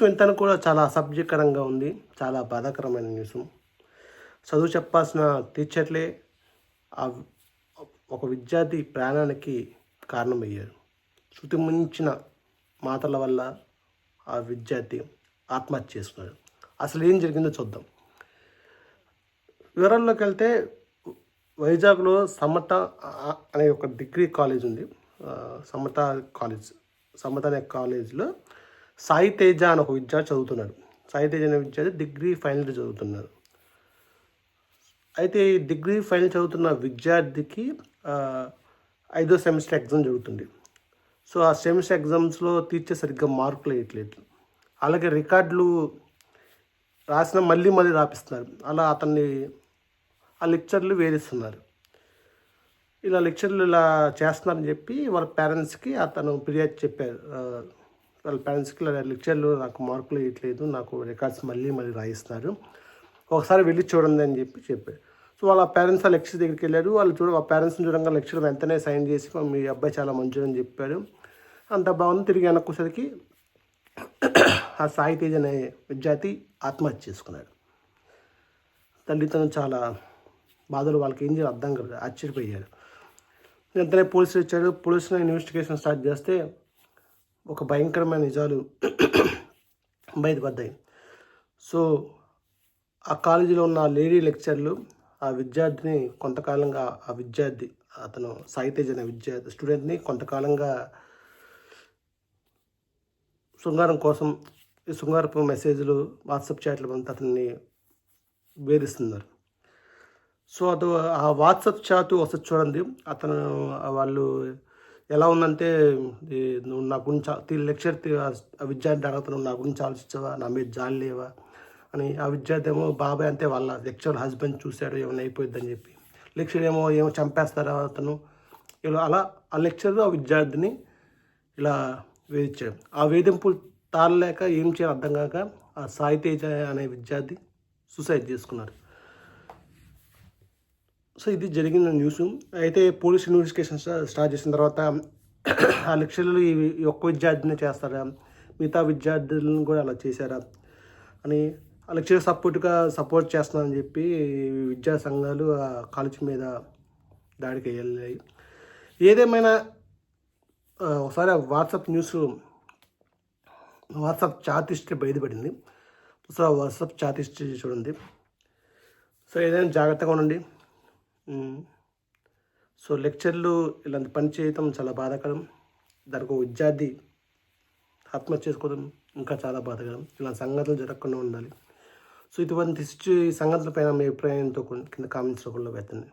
వింటానికి కూడా చాలా అసభ్యకరంగా ఉంది. చాలా బాధాకరమైన న్యూసు. చదువు చెప్పాల్సిన టీచర్లే ఆహ్, ఒక విద్యార్థి ప్రాణానికి కారణమయ్యారు. శృతి మించిన మాటల వల్ల ఆ విద్యార్థి ఆత్మహత్య చేసుకున్నాడు. అసలు ఏం జరిగిందో చూద్దాం. వివరాల్లోకెళ్తే వైజాగ్‌లో సమత అనే ఒక డిగ్రీ కాలేజ్ ఉంది. సమత కాలేజ్. సమత అనే కాలేజ్‌లో సాయి తేజ అని ఒక విద్యార్థి చదువుతున్నాడు. సాయి తేజ అనే విద్యార్థి డిగ్రీ ఫైనల్ ఇయర్ చదువుతున్నాడు. అయితే ఈ డిగ్రీ ఫైనల్ చదువుతున్న విద్యార్థికి ఐదో సెమిస్టర్ ఎగ్జామ్ జరుగుతుంది. సో ఆ సెమిస్టర్ ఎగ్జామ్స్‌లో టీచర్ సరిగ్గా మార్కులు వేయట్లేదు. అలాగే రికార్డులు రాసిన మళ్ళీ రాపిస్తున్నారు. అలా అతన్ని ఆ లెక్చర్లు వేధిస్తున్నారు. ఇలా లెక్చర్లు ఇలా చేస్తున్నారని చెప్పి వాళ్ళ పేరెంట్స్కి అతను ఫిర్యాదు చెప్పారు. వాళ్ళ పేరెంట్స్కి ఇలా లెక్చర్లు నాకు మార్కులు వేయట్లేదు, నాకు రికార్డ్స్ మళ్ళీ రాయిస్తున్నారు, ఒకసారి వెళ్ళి చూడండి అని చెప్పారు. సో వాళ్ళ పేరెంట్స్ ఆ లెక్చర్ దగ్గరికి వెళ్ళారు. వాళ్ళ పేరెంట్స్ని చూడంగా లెక్చర్ వెంటనే సైన్ చేసి మీ అబ్బాయి చాలా మంచిది అని చెప్పారు. అంత బాగుంది. తిరిగి వెనక్కి ఆ సాయి తేజ్ అనే విద్యార్థి ఆత్మహత్య చేసుకున్నాడు. తల్లిదండ్రులు చాలా బాధలు, వాళ్ళకి ఏం చేయాలి అర్థం కాదు, ఆశ్చర్యపోయారు. వెంటనే పోలీసులు వచ్చారు. పోలీసులు ఇన్వెస్టిగేషన్ స్టార్ట్ చేస్తే ఒక భయంకరమైన నిజాలు బయటపడ్డాయి. సో ఆ కాలేజీలో ఉన్న లేడీ లెక్చర్లు ఆ విద్యార్థిని కొంతకాలంగా అతను సాయి తేజ్ అనే స్టూడెంట్ని కొంతకాలంగా శృంగారం కోసం ఈ శృంగారపు మెసేజ్లు, వాట్సాప్ చాట్లు అతన్ని వేధిస్తున్నారు. సో ఆ వాట్సాప్ చాట్ వస్తుంది చూడండి. వాళ్ళు ఎలా ఉందంటే, నువ్వు నా గురించి లెక్చర్ ఆ విద్యార్థి అడుగుతున్నావు, నా గురించి ఆలోచించావా, నా మీద జాలి లేవా అని. ఆ విద్యార్థి ఏమో బాబాయ్ అంటే వాళ్ళ లెక్చర్ హస్బెండ్ చూశాడు ఏమైనా అయిపోద్దని చెప్పి, లెక్చర్ ఏమో చంపేస్తారా అతను ఇలా అలా ఆ లెక్చర్ ఆ విద్యార్థిని ఇలా వేధించాడు. ఆ వేధింపులు తాళలేక ఏం చేయాలో అర్థం కాక ఆ సాయి తేజ అనే విద్యార్థి సూసైడ్ చేసుకున్నారు. సో ఇది జరిగిన న్యూస్. అయితే పోలీస్ ఇన్వెస్టిగేషన్ స్టార్ట్ చేసిన తర్వాత ఆ లెక్చర్లు ఈ ఒక్క విద్యార్థిని చేస్తారా, మిగతా విద్యార్థులను కూడా అలా చేశారా అని ఆ లెక్చర్ సపోర్ట్ చేస్తున్నారని చెప్పి విద్యా సంఘాలు ఆ కాలేజీ మీద దాడికి వెళ్ళాయి. ఏదేమైనా ఒకసారి వాట్సాప్ చాట్ హిస్టరీ బయటపడింది. సో వాట్సాప్ చాట్ హిస్టరీ చూడండి. సో ఏదైనా జాగ్రత్తగా ఉండండి. సో లెక్చర్లు ఇలాంటి పని చేయటం చాలా బాధాకరం. దానికి ఒక విద్యార్థి ఆత్మహత్య చేసుకోవడం ఇంకా చాలా బాధాకరం. ఇలాంటి సంఘటనలు జరగకుండా ఉండాలి. సో ఇటువంటి సంఘటనలపైన మీ అభిప్రాయంతో కింద కామెంట్స్ రూపంలో పెట్టండి.